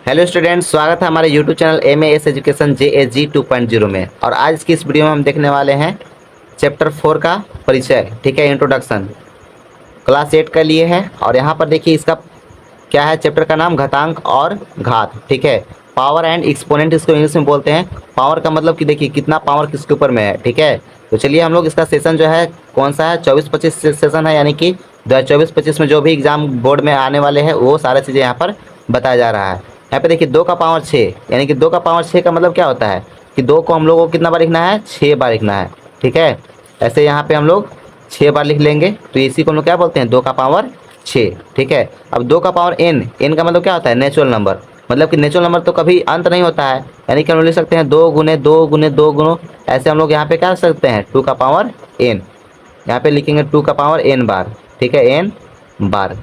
Hello students, स्वागत है हमारे YouTube channel MAS education JAG 2.0 में। और आज की इस वीडियो में हम देखने वाले हैं चैप्टर 4 का परिचय। ठीक है, इंट्रोडक्शन क्लास 8 का लिए है। और यहाँ पर देखिए इसका क्या है, चैप्टर का नाम घातांक और घात। ठीक है, पावर एंड एक्सपोनेंट इसको इंग्लिश में बोलते हैं। पावर का मतलब कि देखिए कितना पावर किसके ऊपर में है। ठीक है, तो चलिए हम लोग इसका सेशन जो है कौन सा है, 24-25 सेशन है, यानी कि 2024-25 में जो भी एग्जाम बोर्ड में आने वाले हैं वो सारा चीज़ें यहाँ पर बताया जा रहा है। यहाँ पे देखिए 2 का पावर 6, यानी कि 2 का पावर 6 का मतलब क्या होता है कि 2 को हम लोगों को कितना बार लिखना है, 6 बार लिखना है। ठीक है, ऐसे यहाँ पे हम लोग 6 बार लिख लेंगे, तो इसी को हम लोग क्या बोलते हैं, 2 का पावर 6। ठीक है, अब 2 का पावर n का मतलब क्या होता है, नेचुरल नंबर। मतलब कि नेचुरल नंबर तो कभी अंत नहीं होता है, यानी कि हम लोग लिख सकते हैं 2 गुने 2 गुने 2 गुनो। ऐसे हम लोग यहाँ पे क्या कर सकते हैं, 2 का पावर n, यहाँ पे लिखेंगे 2 का पावर n बार। ठीक है, n बार।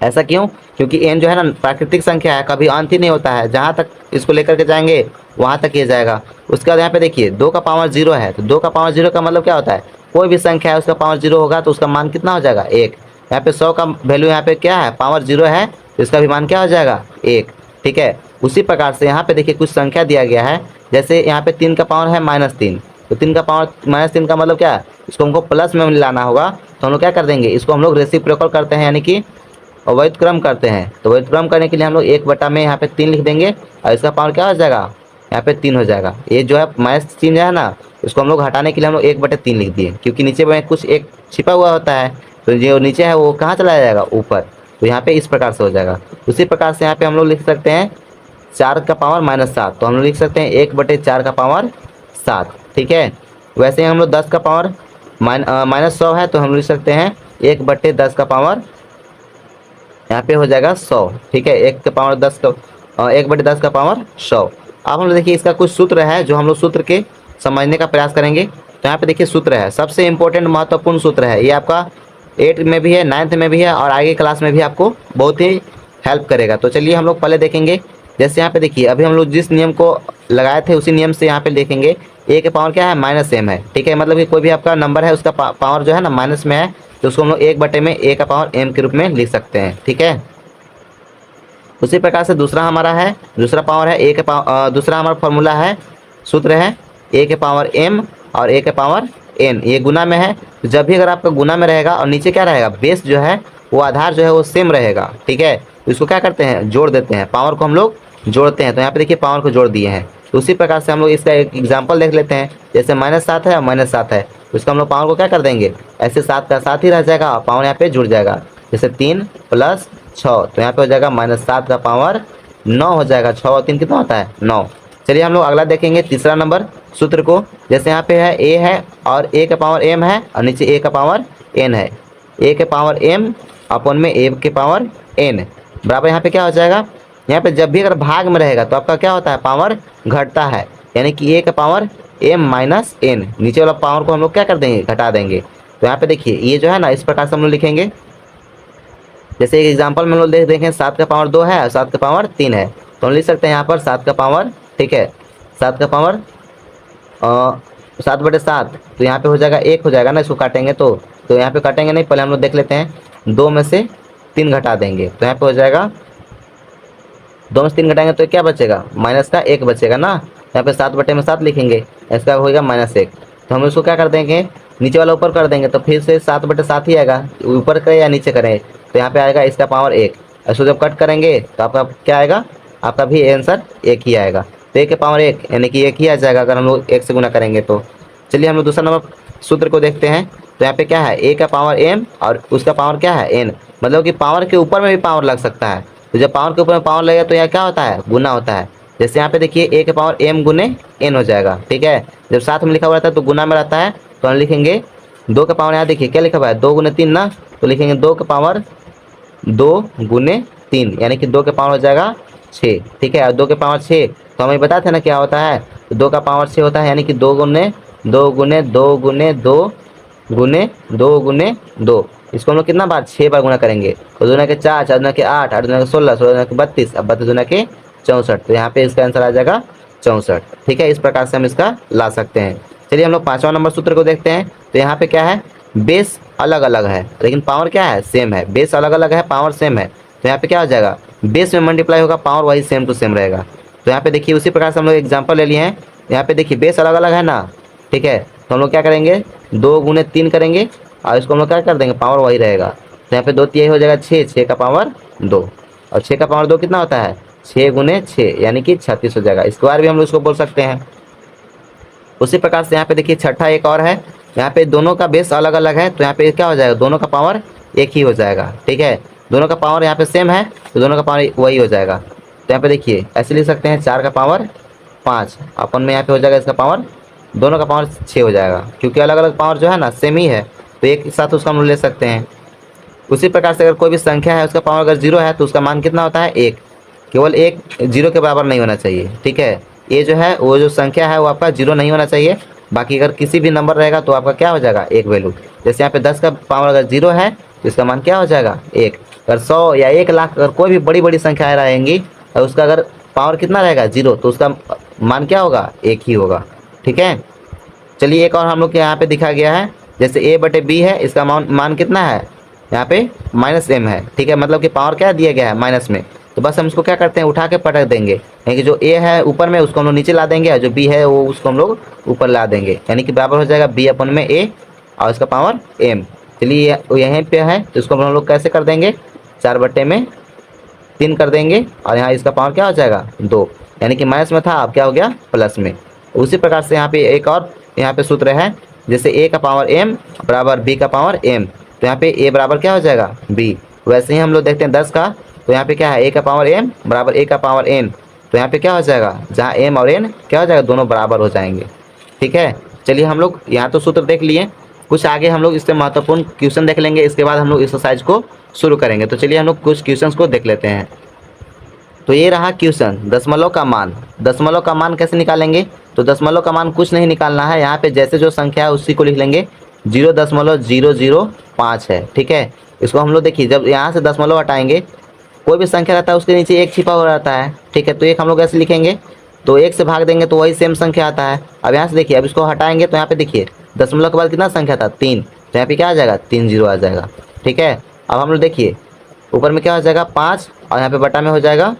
ऐसा क्यों, क्योंकि n जो है ना प्राकृतिक संख्या है, कभी अंत ही नहीं होता है। जहाँ तक इसको लेकर के जाएंगे वहाँ तक ये जाएगा। उसके बाद यहाँ पे देखिए 2 का पावर 0 है, तो 2 का पावर 0 का मतलब क्या होता है, कोई भी संख्या है उसका पावर 0 होगा तो उसका मान कितना हो जाएगा, 1। यहाँ पे 100 का वैल्यू यहाँ पे क्या है, पावर 0 है, तो इसका भी मान क्या हो जाएगा, 1। ठीक है, उसी प्रकार से यहाँ पे देखिए कुछ संख्या दिया गया है, जैसे यहाँ पे 3 का पावर है -3, तो 3 का पावर -3 का मतलब क्या है, इसको हमको प्लस में लाना होगा। तो हम लोग क्या कर देंगे, इसको हम लोग रेसिप्रोकल करते हैं, यानी कि अवैध क्रम करते हैं। तो अवैध क्रम करने के लिए हम लोग 1 बटा में यहाँ पे 3 लिख देंगे, और इसका पावर क्या हो जाएगा, यहाँ पे 3 हो जाएगा। ये जो है -3 है ना, इसको हम लोग हटाने के लिए हम लोग 1/3 लिख दिए, क्योंकि नीचे में कुछ एक छिपा हुआ होता है, तो जो नीचे है वो कहाँ चला जाएगा, ऊपर। तो यहाँ पे इस प्रकार से हो जाएगा। उसी प्रकार से यहाँ पे हम लोग लिख सकते हैं 4 का पावर -7, तो हम लोग लिख सकते हैं 1/4 का पावर 7। ठीक है, वैसे ही हम लोग 10 का पावर -100 है, तो हम लिख सकते हैं 1/10 का पावर, यहाँ पे हो जाएगा 100। ठीक है, 1 का पावर 10 का 1/10 का पावर 100। अब हम लोग देखिए इसका कुछ सूत्र है जो हम लोग सूत्र के समझने का प्रयास करेंगे। तो यहाँ पे देखिए सूत्र है, सबसे इम्पोर्टेंट महत्वपूर्ण सूत्र है ये, आपका 8 में भी है, 9th में भी है, और आगे क्लास में भी आपको बहुत ही हेल्प करेगा। तो चलिए हम लोग पहले देखेंगे। जैसे यहाँ पे देखिए अभी हम लोग जिस नियम को लगाए थे उसी नियम से यहाँ पे देखेंगे। a के पावर क्या है, -m है। ठीक है, मतलब कि कोई भी आपका नंबर है उसका पावर जो है ना माइनस में है, तो उसको हम लोग 1/a का पावर m के रूप में लिख सकते हैं। ठीक है, उसी प्रकार से दूसरा हमारा है, दूसरा पावर है a के पावर, दूसरा हमारा फॉर्मूला है, सूत्र है a के पावर m और a के पावर n, ये गुना में है। तो जब भी अगर आपका गुना में रहेगा और नीचे क्या रहेगा, बेस जो है वो आधार जो है वो सेम रहेगा। ठीक है, तो इसको क्या करते हैं, जोड़ देते हैं, पावर को हम लोग जोड़ते हैं। तो यहाँ पे देखिए पावर को जोड़ दिए हैं। तो उसी प्रकार से हम लोग इसका एक एग्जाम्पल देख लेते हैं। जैसे -7 है और -7 है, तो इसका हम लोग पावर को क्या कर देंगे, ऐसे 7 का 7 ही रह जाएगा और पावर यहाँ पे जुड़ जाएगा। जैसे 3 + 6, तो यहाँ पे हो जाएगा -7 का पावर 9 हो जाएगा। 6 और 3 कितना होता है, 9। चलिए हम लोग अगला देखेंगे, तीसरा नंबर सूत्र को। जैसे यहाँ पे है a है और a का पावर m है, और नीचे a का पावर n है। a के पावर m अपन में a के पावर n बराबर यहाँ पे क्या हो जाएगा, यहाँ पे जब भी अगर भाग में रहेगा तो आपका क्या होता है, पावर घटता है, यानी कि a का पावर m - n, नीचे वाला पावर को हम लोग क्या कर देंगे, घटा देंगे। तो यहाँ पे देखिए ये जो है ना इस प्रकार से हम लोग लिखेंगे। जैसे एक एग्जांपल में हम लोग देखें 7 का पावर 2 है और 7 का पावर 3 है, तो हम लिख सकते हैं यहाँ पर 7 का पावर, ठीक है, 7 का पावर 7/7, तो यहाँ पे हो जाएगा 1 हो जाएगा ना, इसको काटेंगे तो यहाँ पे काटेंगे नहीं, पहले हम लोग देख लेते हैं। 2 में से 3 घटा देंगे, तो यहाँ पे हो जाएगा 2 में से 3 घटाएंगे तो क्या बचेगा, माइनस का 1 बचेगा ना। यहाँ पे 7/7 लिखेंगे, इसका होगा -1। तो हम इसको क्या कर देंगे, नीचे वाला ऊपर कर देंगे, तो फिर से 7/7 ही आएगा, ऊपर करें या नीचे करें, तो यहाँ पे आएगा इसका पावर 1। इसको जब कट करेंगे तो आपका क्या आएगा, आपका भी आंसर 1 ही आएगा। तो 1 के पावर 1 यानी कि 1 ही आ जाएगा अगर हम लोग 1 से गुना करेंगे तो। चलिए हम लोग दूसरा नंबर सूत्र को देखते हैं। तो यहाँ पे क्या है, a का पावर m और उसका पावर क्या है, n, मतलब कि पावर के ऊपर में भी पावर लग सकता है। तो जब पावर के ऊपर में पावर लगेगा तो यह क्या होता है, गुना होता है। जैसे यहाँ पे देखिए a के पावर m गुने n हो जाएगा। ठीक है, जब साथ में लिखा हुआ रहता है तो गुना में रहता है, तो हम लिखेंगे 2 का पावर, यहाँ देखिए क्या लिखा हुआ है, 2 गुने 3 ना, तो लिखेंगे 2 का पावर 2 गुने 3, यानी कि 2 के पावर हो जाएगा 6। ठीक है, और 2 के पावर 6 तो हमें बताते हैं ना क्या होता है, तो 2 का पावर 6 होता है, यानी कि 2 गुने 2 गुने 2 गुने 2 गुने 2 गुने 2, इसको हम लोग कितना बार, 6 बार गुना करेंगे। तो 2 के 4, 4 के 8, 8 के 16, 16 के 32, अब 32 के 64, तो यहाँ पे इसका आंसर आ जाएगा 64। ठीक है, इस प्रकार से हम इसका ला सकते हैं। चलिए हम लोग 5वां नंबर सूत्र को देखते हैं। तो यहाँ पे क्या है, बेस अलग अलग है लेकिन पावर क्या है, सेम है। बेस अलग अलग है, पावर सेम है। तो तो यहाँ पे क्या हो जाएगा, बेस में मल्टीप्लाई होगा, पावर वही सेम टू सेम रहेगा। तो यहाँ पे देखिए उसी प्रकार से हम लोग एग्जाम्पल ले लिए हैं। यहाँ पे देखिए बेस अलग अलग है ना, ठीक है, तो हम लोग क्या करेंगे, 2 × 3 करेंगे और इसको हम लोग क्या कर देंगे, पावर वही रहेगा। तो यहाँ पे 2 3 हो जाएगा 6, 6 का पावर 2, और 6 का पावर 2 कितना होता है, 6 × 6 यानी कि 36 हो जाएगा। स्क्वायर भी हम लोग इसको बोल सकते हैं। उसी प्रकार से यहाँ पे देखिए छठा एक और है, यहाँ पे दोनों का बेस अलग अलग है, तो यहाँ पे क्या हो जाएगा, दोनों का पावर एक ही हो जाएगा, ठीक है। दोनों का पावर यहाँ पे सेम है तो दोनों का पावर वही हो जाएगा। तो यहाँ पे देखिए ऐसे लिख सकते हैं, 4 का पावर 5 अपन में यहाँ पे हो जाएगा, इसका पावर दोनों का पावर 6 हो जाएगा, क्योंकि अलग अलग पावर जो है ना सेम ही है, तो एक साथ उसका हम लोग ले सकते हैं। उसी प्रकार से अगर कोई भी संख्या है उसका पावर अगर 0 है तो उसका मान कितना होता है, 1। केवल 1 0 के बराबर नहीं होना चाहिए, ठीक है। ये जो है वो जो संख्या है वो आपका 0 नहीं होना चाहिए, बाकी अगर किसी भी नंबर रहेगा तो आपका क्या हो जाएगा, 1 वैल्यू। जैसे यहाँ पे 10 का पावर अगर 0 है तो इसका मान क्या हो जाएगा, 1। अगर 100 या 1 लाख अगर कोई भी बड़ी बड़ी संख्याएँ रहेंगी और उसका अगर पावर कितना रहेगा, 0, तो उसका मान क्या होगा, 1 ही होगा, ठीक है। चलिए एक और हम लोग के यहाँ पे दिखा गया है, जैसे a/b है, इसका मान कितना है, यहाँ पे -m है, ठीक है, मतलब कि पावर क्या दिया गया है, माइनस में। तो बस हम इसको क्या करते हैं, उठा के पटक देंगे, यानी कि जो a है ऊपर में उसको हम लोग नीचे ला देंगे, और जो b है वो उसको हम लोग ऊपर ला देंगे, यानी कि बराबर हो जाएगा b/a और इसका पावर m। चलिए यहीं पे है तो इसको हम लोग कैसे कर देंगे, 4/3 कर देंगे, और यहाँ इसका पावर क्या हो जाएगा, 2, यानी कि माइनस में था अब क्या हो गया, प्लस में। उसी प्रकार से यहाँ पे एक और यहाँ पे सूत्र है, जैसे a का पावर m बराबर b का पावर m, तो यहाँ पे a बराबर क्या हो जाएगा, b। वैसे ही हम लोग देखते हैं 10 का, तो यहाँ पे क्या है, a का पावर m बराबर a का पावर n, तो यहाँ पे क्या हो जाएगा, जहाँ m और n क्या हो जाएगा, दोनों बराबर हो जाएंगे, ठीक है। चलिए हम लोग यहाँ तो सूत्र देख लिए, कुछ आगे हम लोग इससे महत्वपूर्ण क्वेश्चन देख लेंगे, इसके बाद हम लोग एक्सरसाइज को शुरू करेंगे। तो चलिए हम लोग कुछ क्वेश्चन को देख लेते हैं। तो ये रहा क्वेश्चन, दशमलव का मान। दशमलव का मान कैसे निकालेंगे, तो दशमलव का मान कुछ नहीं निकालना है, यहाँ पे जैसे जो संख्या है उसी को लिख लेंगे, 0.005 है, ठीक है। इसको हम लोग देखिए जब यहाँ से दशमलव हटाएंगे, कोई भी संख्या रहता है उसके नीचे एक छिपा हुआ रहता है, ठीक है, तो एक हम लोग ऐसे लिखेंगे, तो 1 से भाग देंगे तो वही सेम संख्या आता है। अब यहाँ से देखिए, अब इसको हटाएंगे तो यहाँ पे देखिए दशमलव के बाद कितना संख्या था, 3, तो यहाँ पे क्या आ जाएगा, 3 0 आ जाएगा, ठीक है। अब हम लोग देखिए ऊपर में क्या हो जाएगा, 5, और यहाँ पे बटा में हो जाएगा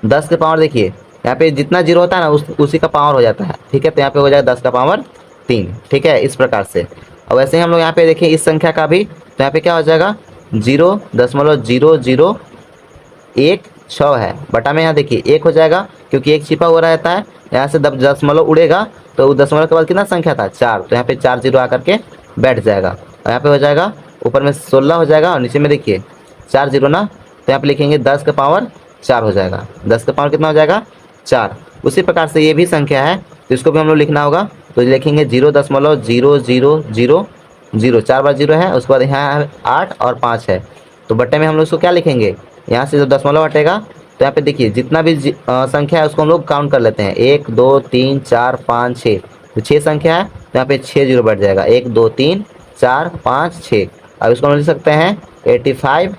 10 के पावर, देखिए यहाँ पे जितना 0 होता है ना उसी का पावर हो जाता है, ठीक है, तो यहाँ पे हो जाएगा 10 का पावर 3, ठीक है, इस प्रकार से। और वैसे ही हम लोग यहाँ पे देखिए इस संख्या का भी, तो यहाँ पे क्या हो जाएगा, 0.0016 है, बटा में यहाँ देखिए 1 हो जाएगा, क्योंकि 1 छिपा हुआ रहता है, यहाँ से दशमलव उड़ेगा तो दशमलव के बाद कितना संख्या था, 4, तो यहाँ पे 4 0 आकर के बैठ जाएगा, और यहाँ पे हो जाएगा ऊपर में 16 हो जाएगा, और नीचे में देखिए 4 0 ना, तो यहाँ पे लिखेंगे 10 का पावर 4 हो जाएगा, 10 का पावर कितना हो जाएगा, 4। उसी प्रकार से ये भी संख्या है तो इसको भी हम लोग लिखना होगा, तो लिखेंगे 0.0000, 4 बार 0 है, उसके बाद यहाँ 8 और 5 है, तो बट्टे में हम लोग इसको क्या लिखेंगे, यहाँ से जो दशमलव हटेगा तो यहाँ पे देखिए जितना भी संख्या है उसको हम लोग काउंट कर लेते हैं, 1 2 3 4 5 6, तो 6 संख्या है तो यहाँ पे 6 0 बैठ जाएगा, 1 2 3 4 5 6। अब इसको हम लिख सकते हैं 85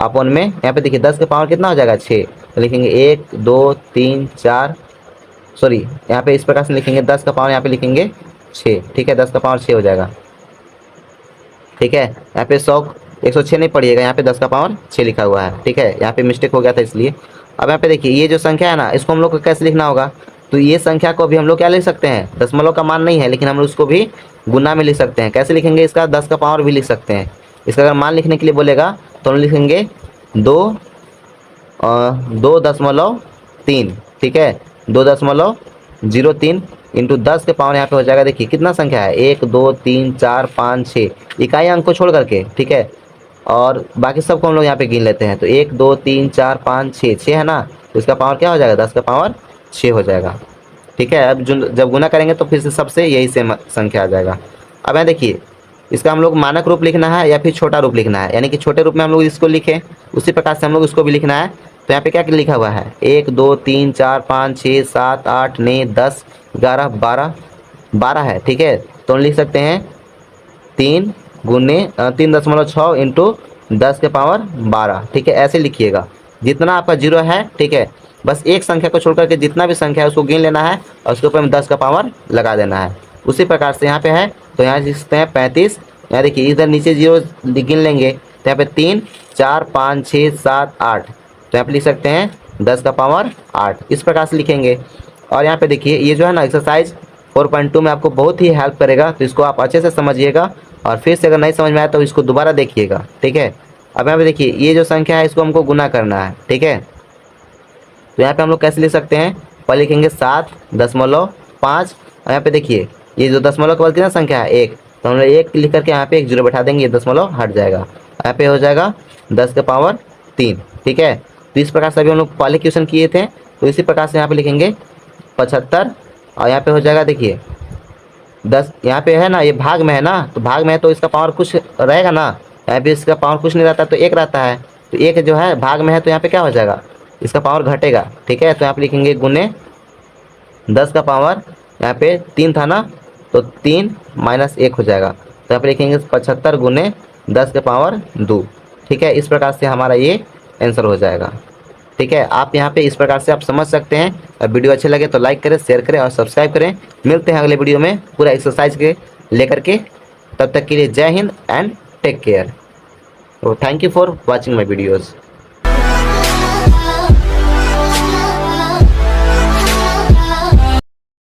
अपन में, यहाँ पे देखिए 10 के पावर कितना हो जाएगा, 6, तो लिखेंगे 1 2 3 4, सॉरी यहाँ पे इस प्रकार से लिखेंगे 10 का पावर यहाँ पे लिखेंगे 6, ठीक है, 10 का पावर 6 हो जाएगा, ठीक है। यहाँ पे 106 नहीं पढ़िएगा, यहाँ पे 10 का पावर 6 लिखा हुआ है, ठीक है, यहाँ पे मिस्टेक हो गया था इसलिए। अब यहाँ पे देखिए ये जो संख्या है ना, इसको हम लोग को कैसे लिखना होगा, तो ये संख्या को भी हम लोग क्या लिख सकते हैं, दशमलव का मान नहीं है लेकिन हम लोग उसको भी गुना में लिख सकते हैं। कैसे लिखेंगे, इसका 10 का पावर भी लिख सकते हैं। इसका अगर मान लिखने के लिए बोलेगा तो हम लिखेंगे 2.03, ठीक है, 2.03 इंटू 10 के पावर यहाँ पे हो जाएगा, देखिए कितना संख्या है, 1 2 3 4 5 6 इकाई अंक को छोड़ करके, ठीक है, और बाकी सबको हम लोग यहाँ पे गिन लेते हैं, तो 1 2 3 4 5 6 है ना, तो इसका पावर क्या हो जाएगा, 10 का पावर 6 हो जाएगा, ठीक है। अब जब गुना करेंगे तो फिर से सबसे यही सेम संख्या आ जाएगा। अब यहाँ देखिए इसका हम लोग मानक रूप लिखना है या फिर छोटा रूप लिखना है, यानी कि छोटे रूप में हम लोग इसको लिखें, उसी प्रकार से हम लोग इसको भी लिखना है। तो यहाँ पे क्या लिखा हुआ है, 1 2 3 4 5 6 7 8 9 10 11 12 है, ठीक है, तो हम लिख सकते हैं 3.6 इंटू 10 के पावर 12, ठीक है, ऐसे लिखिएगा। जितना आपका 0 है, ठीक है, बस एक संख्या को छोड़ करके जितना भी संख्या है उसको गिन लेना है और उसके ऊपर में 10 का पावर लगा देना है। उसी प्रकार से यहाँ पे है, तो यहाँ लिखते हैं 35, यहाँ देखिए इधर नीचे 0 गिन लेंगे तो तो यहाँ पे 3 4 5 6 7 8, तो यहाँ पे लिख सकते हैं 10 का पावर 8, इस प्रकार से लिखेंगे। और यहाँ पे देखिए ये जो है ना एक्सरसाइज 4.2 में आपको बहुत ही हेल्प करेगा, तो इसको आप अच्छे से समझिएगा और फिर से अगर नहीं समझ में आया तो इसको दोबारा देखिएगा, ठीक है। अब यहाँ पे देखिए ये जो संख्या है इसको हमको गुना करना है, ठीक है। तो यहाँ पे हम लोग कैसे लिख सकते हैं, पहले लिखेंगे 7.5 और यहाँ पे देखिए ये जो दशमलव के बाद की ना संख्या है 1, तो हम लोग 1 लिख करके यहाँ पे एक जीरो बैठा देंगे, ये दशमलव हट जाएगा, यहाँ पे हो जाएगा 10 के पावर 3, ठीक है। तो इस प्रकार से अभी हम लोग पहले क्वेश्चन किए थे, तो इसी प्रकार से यहाँ पे लिखेंगे 75 और यहाँ पे हो जाएगा देखिए 10, यहाँ पे है ना ये भाग में है ना, तो भाग में है तो इसका पावर कुछ रहेगा ना, यहाँ पे इसका पावर कुछ नहीं रहता तो 1 रहता है, तो 1 जो है भाग में है तो यहाँ पे क्या हो जाएगा, इसका पावर घटेगा, ठीक है। तो यहाँ पे लिखेंगे गुने 10 का पावर, यहाँ पे 3 था ना, तो 3 - 1 हो जाएगा, तो यहाँ पे लिखेंगे 75 गुने 10 के पावर 2, ठीक है। इस प्रकार से हमारा ये आंसर हो जाएगा, ठीक है। आप यहाँ पे इस प्रकार से आप समझ सकते हैं। और वीडियो अच्छे लगे तो लाइक करें, शेयर करें और सब्सक्राइब करें। मिलते हैं अगले वीडियो में पूरा एक्सरसाइज के लेकर के, तब तक के लिए जय हिंद एंड टेक केयर। तो thank you for watching my videos.